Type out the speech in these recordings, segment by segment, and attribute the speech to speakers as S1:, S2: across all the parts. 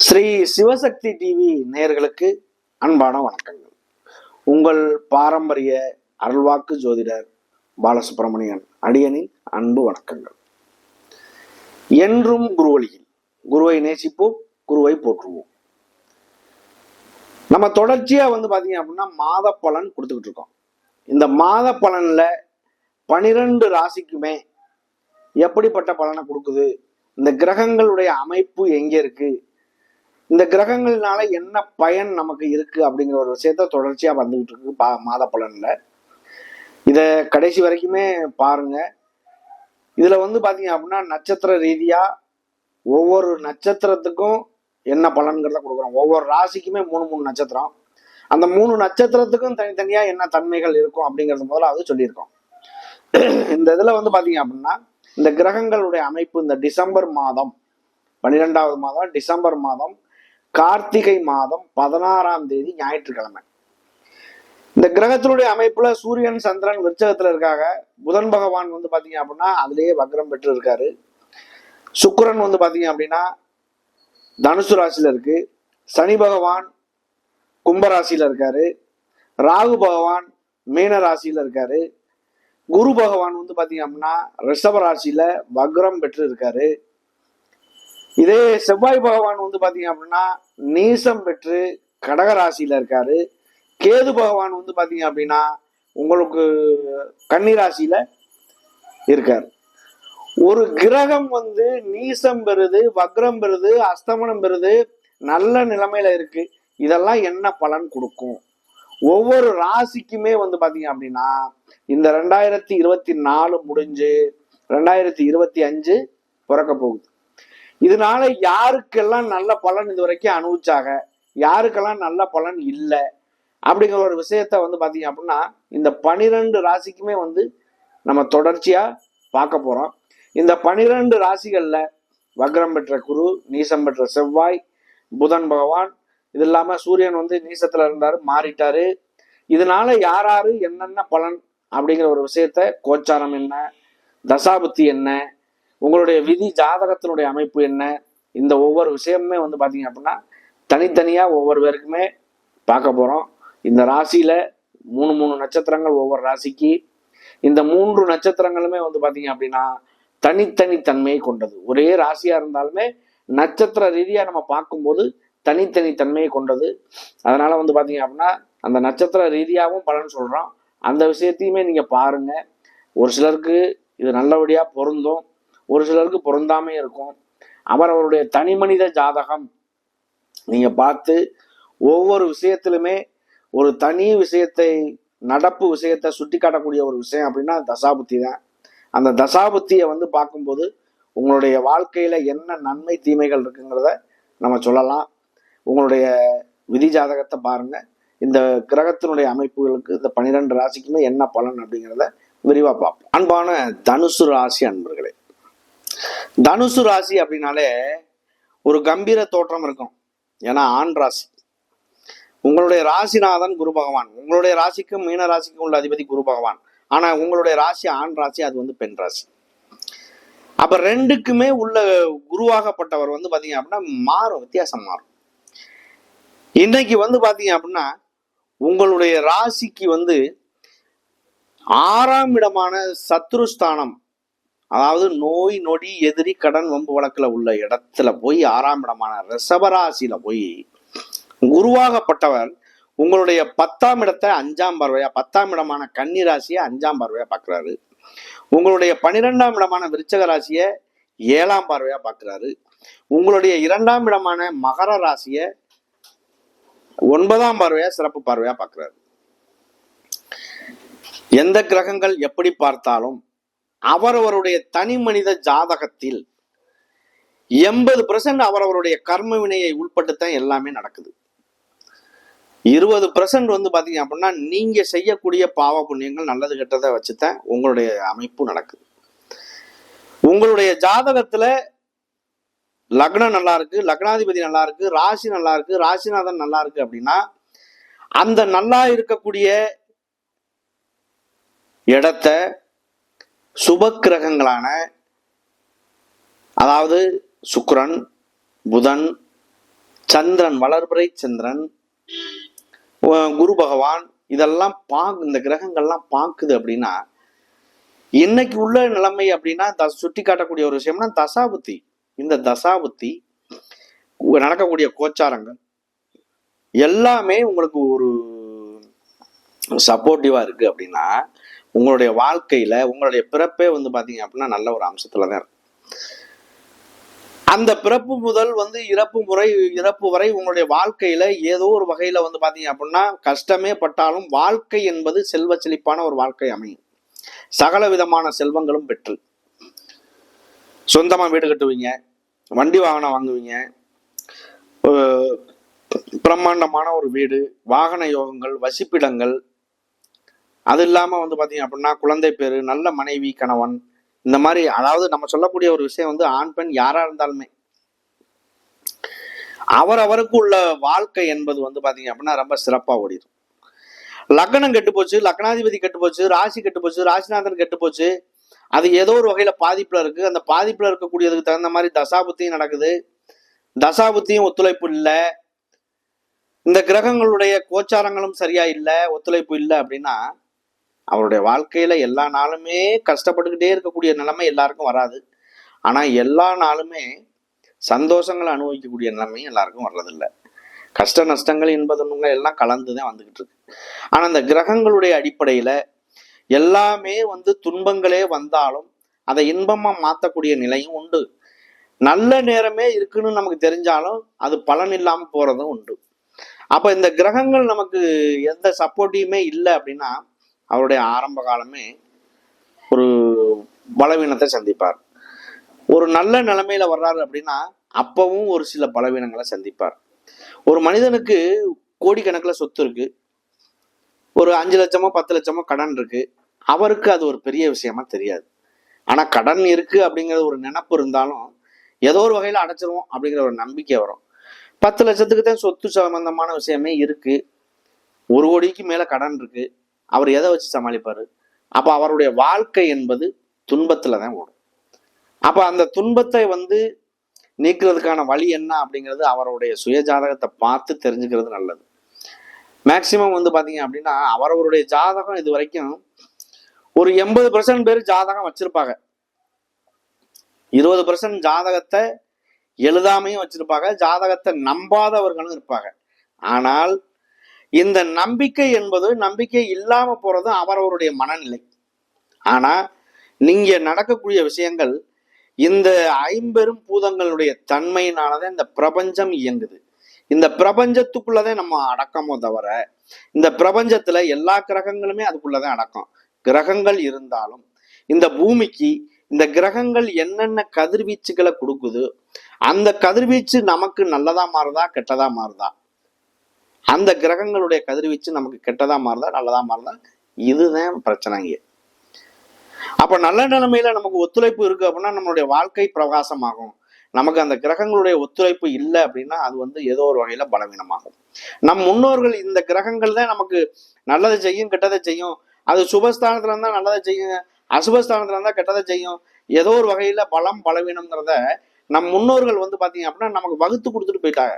S1: Sri Sivasakthi TV நேயர்களுக்கு அன்பான வணக்கங்கள். உங்கள் பாரம்பரிய அருள்வாக்கு ஜோதிடர் பாலசுப்ரமணியன் அடியனின் அன்பு வணக்கங்கள். என்றும் குருவழியில் குருவை நேசிப்போம், குருவை போற்றுவோம். நம்ம தொடர்ச்சியா பாத்தீங்க அப்படின்னா மாத பலன் கொடுத்துக்கிட்டு இருக்கோம். இந்த மாத பலன்ல 12 ராசிக்குமே எப்படிப்பட்ட பலனை கொடுக்குது, இந்த கிரகங்களுடைய அமைப்பு எங்க இருக்கு, இந்த கிரகங்கள்னால என்ன பயன் நமக்கு இருக்கு அப்படிங்கிற ஒரு விஷயத்த தொடர்ச்சியா வந்துகிட்டு இருக்கு மாத பலன்ல. இத கடைசி வரைக்குமே பாருங்க. இதுல பாத்தீங்க அப்படின்னா நட்சத்திர ரீதியா ஒவ்வொரு நட்சத்திரத்துக்கும் என்ன பலன்கிறத கொடுக்குறோம். ஒவ்வொரு ராசிக்குமே 3 நட்சத்திரம், அந்த 3 நட்சத்திரத்துக்கும் தனித்தனியா என்ன தன்மைகள் இருக்கும் அப்படிங்கிறது முதல்ல அது சொல்லியிருக்கோம். இந்த இதுல பாத்தீங்க அப்படின்னா இந்த கிரகங்களுடைய அமைப்பு இந்த டிசம்பர் மாதம் 12வது மாதம் டிசம்பர் மாதம் கார்த்திகை மாதம் 16ஆம் தேதி ஞாயிற்றுக்கிழமை. இந்த கிரகத்தினுடைய அமைப்புல சூரியன் சந்திரன் விருச்சகத்துல இருக்காங்க. புதன் பகவான் பாத்தீங்க அப்படின்னா அதுலயே வக்ரம் பெற்று இருக்காரு. சுக்கிரன் பாத்தீங்க அப்படின்னா தனுசு ராசியில இருக்கு. சனி பகவான் கும்பராசியில இருக்காரு. ராகு பகவான் மீன ராசியில இருக்காரு. குரு பகவான் பாத்தீங்க அப்படின்னா ரிஷப ராசியில வக்ரம் பெற்று இருக்காரு. இதே செவ்வாய் பகவான் பாத்தீங்க அப்படின்னா நீசம் பெற்று கடகராசியில இருக்காரு. கேது பகவான் பாத்தீங்க அப்படின்னா உங்களுக்கு கன்னிராசியில இருக்காரு. ஒரு கிரகம் நீசம் பெறுது, வக்ரம் பெறுது, அஸ்தமனம் பெறுது, நல்ல நிலைமையில இருக்கு. இதெல்லாம் என்ன பலன் கொடுக்கும்? ஒவ்வொரு ராசிக்குமே பாத்தீங்க அப்படின்னா இந்த 2024 முடிஞ்சு 2025 பிறக்க போகுது. இதனால யாருக்கெல்லாம் நல்ல பலன் இது வரைக்கும் அனுபவிச்சாங்க, யாருக்கெல்லாம் நல்ல பலன் இல்லை அப்படிங்கிற ஒரு விஷயத்த பாத்தீங்க அப்படின்னா இந்த 12 ராசிக்குமே நம்ம தொடர்ச்சியா பார்க்க போறோம். இந்த 12 ராசிகள்ல வக்ரம் பெற்ற குரு, நீசம் பெற்ற செவ்வாய், புதன் பகவான், இது இல்லாம சூரியன் நீசத்துல இருந்தாரு, மாறிட்டாரு. இதனால யாராரு என்னென்ன பலன் அப்படிங்கிற ஒரு விஷயத்த, கோச்சாரம் என்ன, தசாபுத்தி என்ன, உங்களுடைய விதி ஜாதகத்தினுடைய அமைப்பு என்ன, இந்த ஒவ்வொரு விஷயமுமே பாத்தீங்க அப்படின்னா தனித்தனியா ஒவ்வொரு பேருக்குமே பார்க்க போறோம். இந்த ராசியில 3 நட்சத்திரங்கள் ஒவ்வொரு ராசிக்கு. இந்த 3 நட்சத்திரங்களுமே பாத்தீங்க அப்படின்னா தனித்தனி தன்மையை கொண்டது. ஒரே ராசியா இருந்தாலுமே நட்சத்திர ரீதியா நம்ம பார்க்கும்போது தனித்தனி தன்மையை கொண்டது. அதனால பாத்தீங்க அப்படின்னா அந்த நட்சத்திர ரீதியாகவும் பலன் சொல்றோம். அந்த விஷயத்தையுமே நீங்க பாருங்க. ஒரு சிலருக்கு இது நல்லபடியா பொருந்தும், ஒரு சிலருக்கு பொருந்தாமே இருக்கும். அவரவருடைய தனி மனித ஜாதகம் நீங்க பார்த்து ஒவ்வொரு விஷயத்திலுமே ஒரு தனி விஷயத்தை, நடப்பு விஷயத்தை சுட்டி காட்டக்கூடிய ஒரு விஷயம் அப்படின்னா தசாபுத்தி தான். அந்த தசாபுத்தியை பார்க்கும்போது உங்களுடைய வாழ்க்கையில என்ன நன்மை தீமைகள் இருக்குங்கிறத நம்ம சொல்லலாம். உங்களுடைய விதி ஜாதகத்தை பாருங்க. இந்த கிரகத்தினுடைய அமைப்புகளுக்கு இந்த 12 ராசிக்குமே என்ன பலன் அப்படிங்கிறத விரிவா பார்ப்போம். அன்பான தனுசு ராசி அன்பர்களே, தனுசு ராசி அப்படின்னாலே ஒரு கம்பீர தோற்றம் இருக்கும். ஏன்னா ஆண் ராசி. உங்களுடைய ராசிநாதன் குரு பகவான். உங்களுடைய ராசிக்கும் மீன ராசிக்கும் உள்ள அதிபதி குரு பகவான். ஆனா உங்களுடைய ராசி ஆண் ராசி, அது பெண் ராசி. அப்ப ரெண்டுக்குமே உள்ள குருவாகப்பட்டவர் பாத்தீங்க அப்படின்னா மாறும், வித்தியாசம் மாறும். இன்னைக்கு பாத்தீங்க அப்படின்னா உங்களுடைய ராசிக்கு 6ஆம் இடமான சத்ருஸ்தானம், அதாவது நோய் நொடி எதிரி கடன் வம்பு வழக்குல உள்ள இடத்துல போய் 6ஆம் இடமான ரிஷபராசியில போய் குருவாகப்பட்டவர் உங்களுடைய 10ஆம் இடத்தை 5ஆம் பார்வையா, 10ஆம் இடமான கன்னி ராசியை 5ஆம் பார்வையா பாக்குறாரு. உங்களுடைய 12ஆம் இடமான விருச்சக ராசியை 7ஆம் பார்வையா பாக்குறாரு. உங்களுடைய 2ஆம் இடமான மகர ராசியை 9ஆம் பார்வையா, சிறப்பு பார்வையா பாக்குறாரு. எந்த கிரகங்கள் எப்படி பார்த்தாலும் அவரவருடைய தனி மனித ஜாதகத்தில் 80% அவரவருடைய கர்ம வினையை உள்பட்டுத்தான் எல்லாமே நடக்குது. 20% பாத்தீங்க அப்படின்னா நீங்க செய்யக்கூடிய பாவ புண்ணியங்கள், நல்லது கெட்டதை வச்சுதான் உங்களுடைய அமைப்பு நடக்குது. உங்களுடைய ஜாதகத்துல லக்னம் நல்லா இருக்கு, லக்னாதிபதி நல்லா இருக்கு, ராசி நல்லா இருக்கு, ராசிநாதன் நல்லா இருக்கு அப்படின்னா அந்த நல்லா இருக்கக்கூடிய இடத்த சுப கிரகங்களான, அதாவது சுக்கிரன், புதன், சந்திரன், வளர்பிறை சந்திரன், குரு பகவான், இதெல்லாம் இந்த கிரகங்கள்லாம் பார்க்குது அப்படின்னா இன்னைக்கு உள்ள நிலைமை அப்படின்னா சுட்டி காட்டக்கூடிய ஒரு விஷயம்னா தசாபுத்தி. இந்த தசாபுத்தி நடக்கக்கூடிய கோச்சாரங்கள் எல்லாமே உங்களுக்கு ஒரு சப்போர்ட்டிவா இருக்கு அப்படின்னா உங்களுடைய வாழ்க்கையில உங்களுடைய பிறப்பே பாத்தீங்க அப்படின்னா நல்ல ஒரு அம்சத்துலதான் இருக்கு. அந்த பிறப்பு முதல் இறப்பு வரை உங்களுடைய வாழ்க்கையில ஏதோ ஒரு வகையில பாத்தீங்க அப்படின்னா கஷ்டமே பட்டாலும் வாழ்க்கை என்பது செல்வ செழிப்பான ஒரு வாழ்க்கை அமையும். சகல விதமான செல்வங்களும் பெற்று சொந்தமா வீடு கட்டுவீங்க, வண்டி வாகனம் வாங்குவீங்க, பிரம்மாண்டமான ஒரு வீடு, வாகன யோகங்கள், வசிப்பிடங்கள், அது இல்லாம பாத்தீங்க அப்படின்னா குழந்தை பேரு, நல்ல மனைவி, கணவன், இந்த மாதிரி அதாவது நம்ம சொல்லக்கூடிய ஒரு விஷயம் ஆண் பெண் யாரா இருந்தாலுமே அவருக்கு உள்ள வாழ்க்கை என்பது பாத்தீங்க அப்படின்னா ரொம்ப சிறப்பா ஓடிடும். லக்னம் கெட்டு போச்சு, லக்னாதிபதி கெட்டு போச்சு, ராசி கெட்டு போச்சு, ராசிநாதன் கெட்டு போச்சு, அது ஏதோ ஒரு வகையில பாதிப்புல இருக்கு. அந்த பாதிப்புல இருக்கக்கூடியதுக்கு தகுந்த மாதிரி தசாபுத்தியும் நடக்குது, தசாபுத்தியும் ஒத்துழைப்பு இல்லை, இந்த கிரகங்களுடைய கோச்சாரங்களும் சரியா இல்லை, ஒத்துழைப்பு இல்லை அப்படின்னா அவருடைய வாழ்க்கையில எல்லா நாளுமே கஷ்டப்பட்டுக்கிட்டே இருக்கக்கூடிய நிலைமை எல்லாருக்கும் வராது. ஆனா எல்லா நாளுமே சந்தோஷங்களை அனுபவிக்கக்கூடிய நிலைமையும் எல்லாருக்கும் வர்றதில்லை. கஷ்ட நஷ்டங்கள் என்பதுங்க எல்லாம் கலந்துதான் வந்துகிட்டு இருக்கு. ஆனா இந்த கிரகங்களுடைய அடிப்படையில எல்லாமே துன்பங்களே வந்தாலும் அதை இன்பமா மாத்தக்கூடிய நிலையும் உண்டு. நல்ல நேரமே இருக்குன்னு நமக்கு தெரிஞ்சாலும் அது பலன் இல்லாம போறதும் உண்டு. அப்ப இந்த கிரகங்கள் நமக்கு எந்த சப்போர்ட்டியுமே இல்லை அப்படின்னா அவருடைய ஆரம்ப காலமே ஒரு பலவீனத்தை சந்திப்பார். ஒரு நல்ல நிலைமையில வர்றாரு அப்படின்னா அப்பவும் ஒரு சில பலவீனங்களை சந்திப்பார். ஒரு மனிதனுக்கு கோடிக்கணக்கில் சொத்து இருக்கு, ஒரு 5 லட்சமோ 10 லட்சமோ கடன் இருக்கு, அவருக்கு அது ஒரு பெரிய விஷயமா தெரியாது. ஆனா கடன் இருக்கு அப்படிங்கிற ஒரு நினைப்பு இருந்தாலும் ஏதோ ஒரு வகையில அடைச்சிருவோம் அப்படிங்கிற ஒரு நம்பிக்கை வரும். 10 லட்சத்துக்கு தான் சொத்து சம்பந்தமான விஷயமே இருக்கு, 1 கோடிக்கு மேல கடன் இருக்கு, அவர் எதை வச்சு சமாளிப்பாரு? அப்ப அவருடைய வாழ்க்கை என்பது துன்பத்துலதான் ஓடும். அப்ப அந்த துன்பத்தை நீக்கிறதுக்கான வழி என்ன அப்படிங்கிறது அவருடைய சுயஜாதகத்தை பார்த்து தெரிஞ்சுக்கிறது நல்லது. மேக்சிமம் பாத்தீங்க அப்படின்னா அவரவருடைய ஜாதகம் இது வரைக்கும் ஒரு 80% பேர் ஜாதகம் வச்சிருப்பாங்க, 20% ஜாதகத்தை எழுதாமையும் வச்சிருப்பாங்க, ஜாதகத்தை நம்பாதவர்களும் இருப்பாங்க. ஆனால் இந்த நம்பிக்கை என்பது நம்பிக்கை இல்லாம போறது அவரவருடைய மனநிலை. ஆனா நீங்க நடக்கக்கூடிய விஷயங்கள் இந்த 50 பூதங்களுடைய தன்மையினாலதான் இந்த பிரபஞ்சம் இயங்குது. இந்த பிரபஞ்சத்துக்குள்ளதான் நம்ம அடக்கமோ தவிர இந்த பிரபஞ்சத்துல எல்லா கிரகங்களுமே அதுக்குள்ளதான் அடக்கம். கிரகங்கள் இருந்தாலும் இந்த பூமிக்கு இந்த கிரகங்கள் என்னென்ன கதிர்வீச்சுகளை கொடுக்குது, அந்த கதிர்வீச்சு நமக்கு நல்லதா மாறுதா கெட்டதா மாறுதா, அந்த கிரகங்களுடைய கதிர்வீச்சு நமக்கு கெட்டதா மாறுதா நல்லதா மாறுதா, இதுதான் பிரச்சனைங்க. அப்ப நல்ல நிலைமையில நமக்கு ஒத்துழைப்பு இருக்கு அப்படின்னா நம்மளுடைய வாழ்க்கை பிரகாசமாகும். நமக்கு அந்த கிரகங்களுடைய ஒத்துழைப்பு இல்லை அப்படின்னா அது ஏதோ ஒரு வகையில பலவீனமாகும். நம் முன்னோர்கள் இந்த கிரகங்கள் தான் நமக்கு நல்லதை செய்யும் கெட்டதை செய்யும், அது சுபஸ்தானத்துல இருந்தா நல்லதை செய்யும், அசுபஸ்தானத்துல இருந்தா கெட்டதை செய்யும், ஏதோ ஒரு வகையில பலம் பலவீனம்ங்கிறத நம் முன்னோர்கள் பாத்தீங்க அப்படின்னா நமக்கு வகுத்து கொடுத்துட்டு போயிட்டாங்க.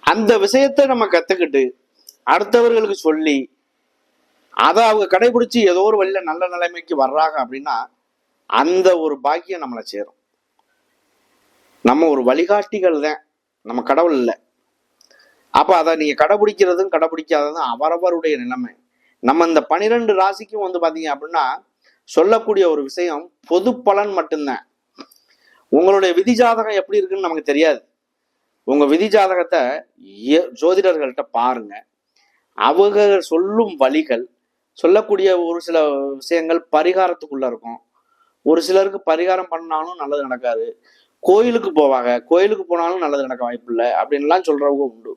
S1: அந்த விஷயத்தை நம்ம கத்துக்கிட்டு அடுத்தவர்களுக்கு சொல்லி அதை அவங்க கடைபிடிச்சு ஏதோ ஒரு வழியில நல்ல நிலைமைக்கு வர்றாங்க அப்படின்னா அந்த ஒரு பாக்கியம் நம்மளை சேரும். நம்ம ஒரு வழிகாட்டிகள் தான், நம்ம கடவுள் இல்லை. அப்ப அதை நீங்க கடைபிடிக்கிறதும் கடைபிடிக்காததும் அவரவருடைய நிலைமை. நம்ம இந்த 12 ராசிக்கும் பாத்தீங்க அப்படின்னா சொல்லக்கூடிய ஒரு விஷயம் பொது பலன் மட்டும்தான். உங்களுடைய விதி ஜாதகம் எப்படி இருக்குன்னு நமக்கு தெரியாது. உங்க விதி ஜாதகத்தை ஜோதிடர்கள்ட்ட பாருங்க. அவங்க சொல்லும் வழிகள், சொல்லக்கூடிய ஒரு சில விஷயங்கள் பரிகாரத்துக்குள்ள இருக்கும். ஒரு சிலருக்கு பரிகாரம் பண்ணாலும் நல்லது நடக்காது, கோயிலுக்கு போவாங்க, கோயிலுக்கு போனாலும் நல்லது நடக்க வாய்ப்பு இல்லை அப்படின்லாம் சொல்றவங்க உண்டு.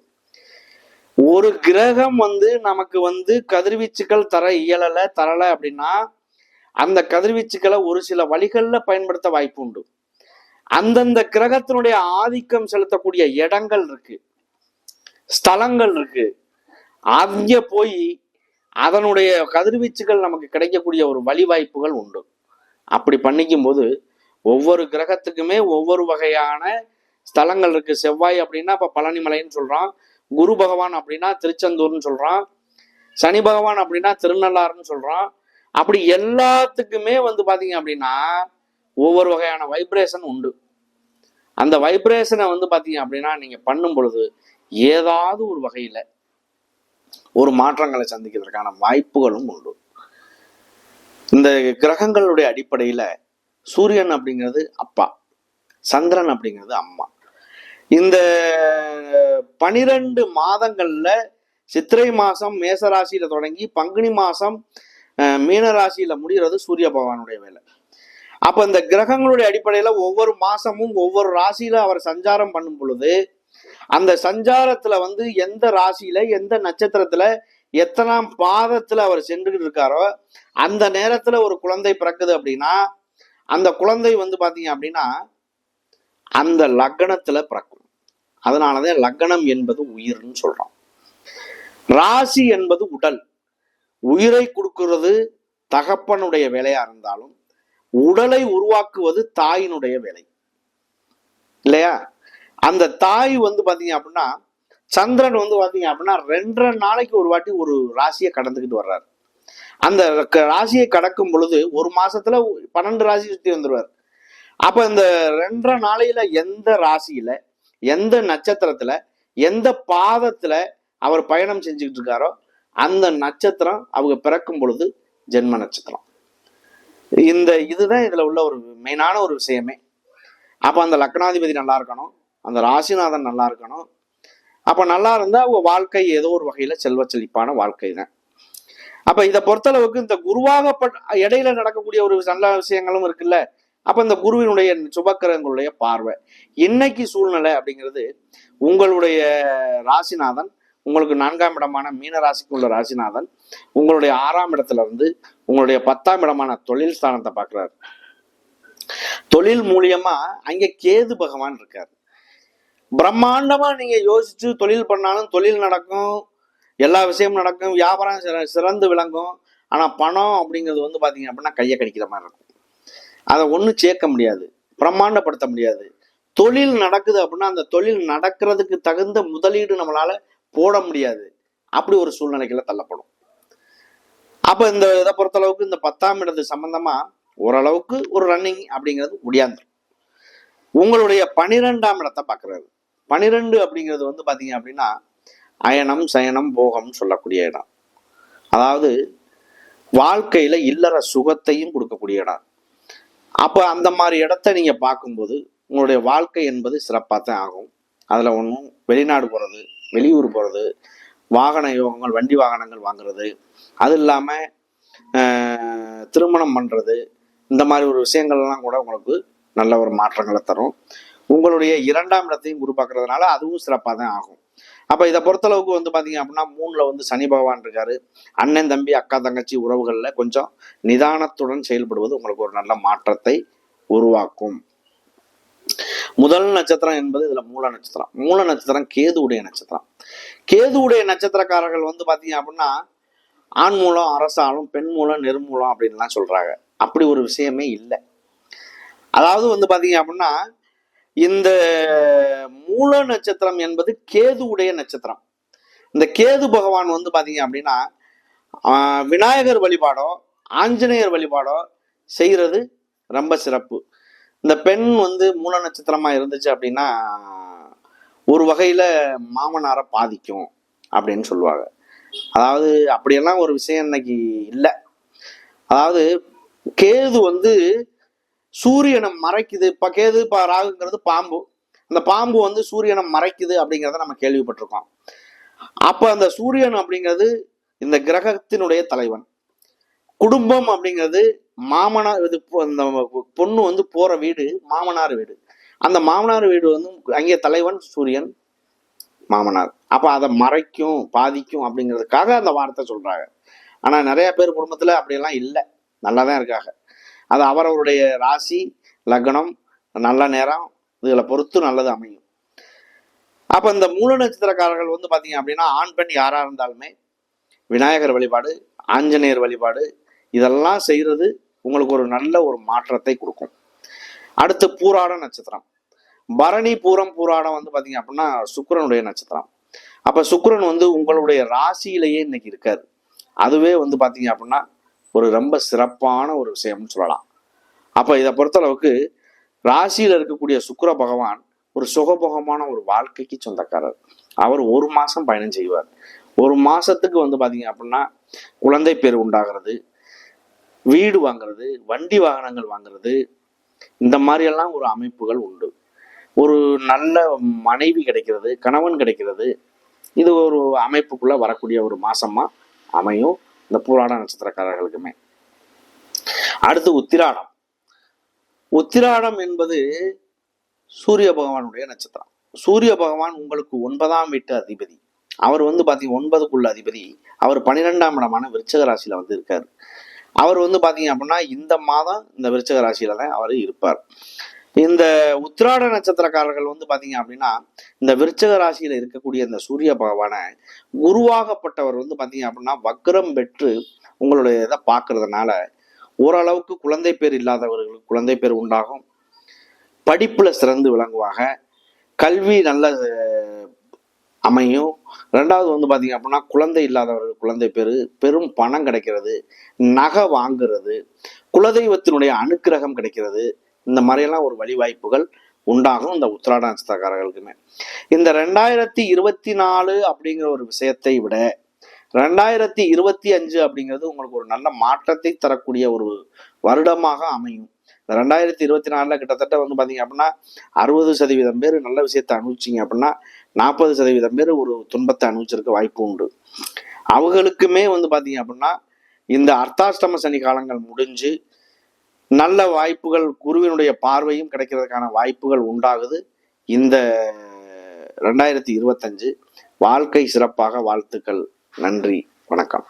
S1: ஒரு கிரகம் நமக்கு கதிர்வீச்சுக்கள் தரல அப்படின்னா அந்த கதிர்வீச்சுக்களை ஒரு சில வழிகள்ல பயன்படுத்த வாய்ப்பு உண்டு. அந்தந்த கிரகத்தினுடைய ஆதிக்கம் செலுத்தக்கூடிய இடங்கள் இருக்கு, ஸ்தலங்கள் இருக்கு, அங்க போய் அதனுடைய கதிர்வீச்சுகள் நமக்கு கிடைக்கக்கூடிய ஒரு வழி வாய்ப்புகள் உண்டு. அப்படி பண்ணிக்கும் போது ஒவ்வொரு கிரகத்துக்குமே ஒவ்வொரு வகையான ஸ்தலங்கள் இருக்கு. செவ்வாய் அப்படின்னா இப்ப பழனிமலைன்னு சொல்றான், குரு பகவான் அப்படின்னா திருச்செந்தூர்னு சொல்றான், சனி பகவான் அப்படின்னா திருநள்ளாறுன்னு சொல்றான். அப்படி எல்லாத்துக்குமே வந்து பாத்தீங்க அப்படின்னா ஒவ்வொரு வகையான வைப்ரேஷன் உண்டு. அந்த வைப்ரேஷனை வந்து பாத்தீங்க அப்படின்னா நீங்க பண்ணும் பொழுது ஏதாவது ஒரு வகையில ஒரு மாற்றங்களை சந்திக்கிறதுக்கான வாய்ப்புகளும் உண்டு. இந்த கிரகங்களுடைய அடிப்படையில சூரியன் அப்படிங்கிறது அப்பா, சந்திரன் அப்படிங்கிறது அம்மா. இந்த 12 மாதங்கள்ல சித்திரை மாசம் மேசராசியில தொடங்கி பங்குனி மாசம் மீன ராசியில முடிகிறது சூரிய பகவானுடைய வேலை. அப்ப இந்த கிரகங்களுடைய அடிப்படையில ஒவ்வொரு மாசமும் ஒவ்வொரு ராசியில அவர் சஞ்சாரம் பண்ணும் பொழுது அந்த சஞ்சாரத்துல வந்து எந்த ராசியில எந்த நட்சத்திரத்துல எத்தனாம் பாதத்துல அவர் சென்றுகிட்டு இருக்காரோ அந்த நேரத்துல ஒரு குழந்தை பிறக்குது அப்படின்னா அந்த குழந்தை வந்து பாத்தீங்க அப்படின்னா அந்த லக்னத்துல பிறக்கும். அதனாலதான் லக்னம் என்பது உயிர்னு சொல்றோம். ராசி என்பது உடல். உயிரை கொடுக்கிறது தகப்பனுடைய வேலையா இருந்தாலும் உடலை உருவாக்குவது தாயினுடைய வேலை இல்லையா? அந்த தாய் வந்து பாத்தீங்க அப்படின்னா சந்திரன் வந்து பாத்தீங்க அப்படின்னா 2.5 நாளைக்கு ஒரு வாட்டி ஒரு ராசியை கடந்துக்கிட்டு வர்றாரு. அந்த ராசியை கடக்கும் பொழுது ஒரு மாசத்துல 12 ராசி சுத்தி வந்துருவார். அப்ப இந்த 2.5 நாளையில எந்த ராசியில எந்த நட்சத்திரத்துல எந்த பாதத்துல அவர் பயணம் செஞ்சுக்கிட்டு இருக்காரோ அந்த நட்சத்திரம் அவங்க பிறக்கும் பொழுது ஜென்ம நட்சத்திரம். இதுதான் இதுல உள்ள ஒரு மெயினான ஒரு விஷயமே. அப்ப அந்த லக்னாதிபதி நல்லா இருக்கணும், அந்த ராசிநாதன் நல்லா இருக்கணும். அப்ப நல்லா இருந்தா அவங்க வாழ்க்கை ஏதோ ஒரு வகையில செல்வ செழிப்பான வாழ்க்கை தான். அப்ப இதை பொறுத்தளவுக்கு இந்த குருவாகப்பட்ட இடையில நடக்கக்கூடிய ஒரு நல்ல விஷயங்களும் இருக்குல்ல. அப்ப இந்த குருவினுடைய சுபக்கிரகங்களுடைய பார்வை இன்னைக்கு சூழ்நிலை அப்படிங்கிறது உங்களுடைய ராசிநாதன் உங்களுக்கு 4ஆம் இடமான மீன ராசிக்கு உள்ள ராசிநாதன் உங்களுடைய 6ஆம் இடத்துல இருந்து உங்களுடைய 10ஆம் இடமான தொழில் ஸ்தானத்தை பார்க்கிறாரு. தொழில் மூலியமா அங்க கேது பகவான் இருக்காரு. பிரம்மாண்டமா நீங்க யோசிச்சு தொழில் பண்ணாலும் தொழில் நடக்கும், எல்லா விஷயமும் நடக்கும், வியாபாரம் சிறந்து விளங்கும். ஆனா பணம் அப்படிங்கிறது வந்து பாத்தீங்க அப்படின்னா கையை கடிக்கிற மாதிரி இருக்கும். அதை ஒன்றும் சேர்க்க முடியாது, பிரம்மாண்டப்படுத்த முடியாது. தொழில் நடக்குது அப்படின்னா அந்த தொழில் நடக்கிறதுக்கு தகுந்த முதலீடு நம்மளால போட முடியாது. அப்படி ஒரு சூழ்நிலைகளை தள்ளப்படும். அப்ப இந்த இதை பொறுத்தளவுக்கு இந்த 10ஆம் இடத்து சம்பந்தமா ஓரளவுக்கு ஒரு ரன்னிங் அப்படிங்கிறது முடியாது. உங்களுடைய 12ஆம் இடத்தை பார்க்கறது. 12 அப்படிங்கிறது வந்து பாத்தீங்க அப்படின்னா அயனம் சயனம் போகம் சொல்லக்கூடிய இடம். அதாவது வாழ்க்கையில இல்லற சுகத்தையும் கொடுக்கக்கூடிய இடம். அப்ப அந்த மாதிரி இடத்த நீங்க பார்க்கும்போது உங்களுடைய வாழ்க்கை என்பது சிறப்பாக தான் ஆகும். அதுல ஒன்றும் வெளிநாடு போறது, வெளியூர் போறது, வாகன யோகங்கள், வண்டி வாகனங்கள் வாங்குறது, அது இல்லாம திருமணம் பண்றது, இந்த மாதிரி ஒரு விஷயங்கள்லாம் கூட உங்களுக்கு நல்ல ஒரு மாற்றங்களை தரும். உங்களுடைய 2ஆம் இடத்தையும் குரு பார்க்கறதுனால அதுவும் சிறப்பாக தான் ஆகும். அப்ப இதை பொறுத்தளவுக்கு வந்து பாத்தீங்க அப்படின்னா 3ல வந்து சனி பகவான் இருக்காரு. அண்ணன் தம்பி அக்கா தங்கச்சி உறவுகள்ல கொஞ்சம் நிதானத்துடன் செயல்படுவது உங்களுக்கு ஒரு நல்ல மாற்றத்தை உருவாக்கும். முதல் நட்சத்திரம் என்பது இதுல மூல நட்சத்திரம். மூல நட்சத்திரம் கேதுவுடைய நட்சத்திரம். கேதுவுடைய நட்சத்திரக்காரர்கள் வந்து பாத்தீங்க அப்படின்னா ஆண் மூலம் அரசாலும், பெண் மூலம் நெருமூலம் அப்படின்லாம் சொல்றாங்க. அப்படி ஒரு விஷயமே இல்லை. அதாவது வந்து பாத்தீங்க அப்படின்னா இந்த மூல நட்சத்திரம் என்பது கேதுவுடைய நட்சத்திரம். இந்த கேது பகவான் வந்து பாத்தீங்க அப்படின்னா விநாயகர் வழிபாடோ ஆஞ்சநேயர் வழிபாடோ செய்யறது ரொம்ப சிறப்பு. இந்த பெண் வந்து மூல நட்சத்திரமா இருந்துச்சு அப்படின்னா ஒரு வகையில மாமனாரை பாதிக்கும் அப்படின்னு சொல்லுவாங்க. அதாவது அப்படியெல்லாம் ஒரு விஷயம் இன்னைக்கு இல்லை. அதாவது கேது வந்து சூரியனை மறைக்குது. இப்ப கேது ராகுங்கிறது பாம்பு. அந்த பாம்பு வந்து சூரியனை மறைக்குது அப்படிங்கிறத நம்ம கேள்விப்பட்டிருக்கோம். அப்ப அந்த சூரியன் அப்படிங்கிறது இந்த கிரகத்தினுடைய தலைவன். குடும்பம் அப்படிங்கிறது மாமனார், இது இந்த பொண்ணு வந்து போற வீடு மாமனார் வீடு. அந்த மாமனார் வீடு வந்து அங்கே தலைவன் சூரியன் மாமனார். அப்ப அதை மறைக்கும் பாதிக்கும் அப்படிங்கிறதுக்காக அந்த வார்த்தை சொல்றாங்க. ஆனா நிறைய பேர் குடும்பத்துல அப்படியெல்லாம் இல்லை, நல்லாதான் இருக்காங்க. அது அவரவருடைய ராசி லக்னம் நல்ல நேரம் இதுகளை பொறுத்து நல்லது அமையும். அப்ப இந்த மூல நட்சத்திரக்காரர்கள் வந்து பாத்தீங்க அப்படின்னா ஆண் பெண் யாரா இருந்தாலுமே விநாயகர் வழிபாடு, ஆஞ்சநேயர் வழிபாடு இதெல்லாம் செய்யறது உங்களுக்கு ஒரு நல்ல ஒரு மாற்றத்தை கொடுக்கும். அடுத்து பூராட நட்சத்திரம். பரணி, பூரம், பூராடம் வந்து பாத்தீங்க அப்படின்னா சுக்கிரனுடைய நட்சத்திரம். அப்ப சுக்கிரன் வந்து உங்களுடைய ராசியிலேயே இன்னைக்கு இருக்காரு. அதுவே வந்து பாத்தீங்க அப்படின்னா ஒரு ரொம்ப சிறப்பான ஒரு விஷயம்னு சொல்லலாம். அப்ப இதை பொறுத்தளவுக்கு ராசியில இருக்கக்கூடிய சுக்கிர பகவான் ஒரு சுகபோகமான ஒரு வாழ்க்கைக்கு சொந்தக்காரர். அவர் ஒரு மாசம் பயணம் செய்வார். ஒரு மாசத்துக்கு வந்து பாத்தீங்க அப்படின்னா குழந்தை பேர் உண்டாகிறது, வீடு வாங்குறது, வண்டி வாகனங்கள் வாங்குறது, இந்த மாதிரி எல்லாம் ஒரு அமைப்புகள் உண்டு. ஒரு நல்ல மனைவி கிடைக்கிறது, கணவன் கிடைக்கிறது, இது ஒரு அமைப்புக்குள்ள வரக்கூடிய ஒரு மாசமா அமையும் இந்த பூராட நட்சத்திரக்காரர்களுக்குமே. அடுத்து உத்திராடம். உத்திராடம் என்பது சூரிய பகவானுடைய நட்சத்திரம். சூரிய பகவான் உங்களுக்கு 9ஆம் வீட்டு அதிபதி. அவர் வந்து பாத்தீங்க 9க்குள்ள அதிபதி. அவர் 12ஆம் இடமான விருச்சிக ராசியில வந்து இருக்காரு. அவர் வந்து பாத்தீங்க அப்படின்னா இந்த மாதம் இந்த விருச்சிக ராசியில தான் அவர் இருப்பார். இந்த உத்திராட நட்சத்திரக்காரர்கள் வந்து பாத்தீங்க அப்படின்னா இந்த விருச்சிக ராசியில இருக்கக்கூடிய இந்த சூரிய பகவான குருவாகப்பட்டவர் வந்து பாத்தீங்க அப்படின்னா வக்ரம் பெற்று உங்களுடைய இதை பார்க்கறதுனால ஓரளவுக்கு குழந்தை பேர் இல்லாதவர்களுக்கு குழந்தை பேர் உண்டாகும். படிப்புல சிறந்து விளங்குவாங்க. கல்வி நல்ல அமையும். ரெண்டாவது வந்து பாத்தீங்க அப்படின்னா குழந்தை இல்லாதவர்கள் குழந்தை பேரு, பெரும் பணம் கிடைக்கிறது, நகை வாங்குறது, குலதெய்வத்தினுடைய அனுக்கிரகம் கிடைக்கிறது, இந்த மாதிரியெல்லாம் ஒரு வழிவாய்ப்புகள் உண்டாகும் இந்த உத்திராட நட்சத்திரக்காரர்களுக்குமே. இந்த 2024 அப்படிங்கிற ஒரு விஷயத்தை விட 2025 அப்படிங்கிறது உங்களுக்கு ஒரு நல்ல மாற்றத்தை தரக்கூடிய ஒரு வருடமாக அமையும். 2024 கிட்டத்தட்ட வந்து பாத்தீங்க அப்படின்னா 60% பேர் நல்ல விஷயத்தை அனுபவிச்சிங்க அப்படின்னா 40% பேர் ஒரு துன்பத்தை அனுபவிச்சிருக்க வாய்ப்பு உண்டு. அவங்களுக்குமே வந்து பாத்தீங்க அப்படின்னா இந்த அர்த்தாஷ்டம சனி காலங்கள் முடிஞ்சு நல்ல வாய்ப்புகள், குருவினுடைய பார்வையும் கிடைக்கிறதுக்கான வாய்ப்புகள் உண்டாகுது. இந்த 2025 வாழ்க்கை சிறப்பாக வாழ்த்துக்கள். நன்றி, வணக்கம்.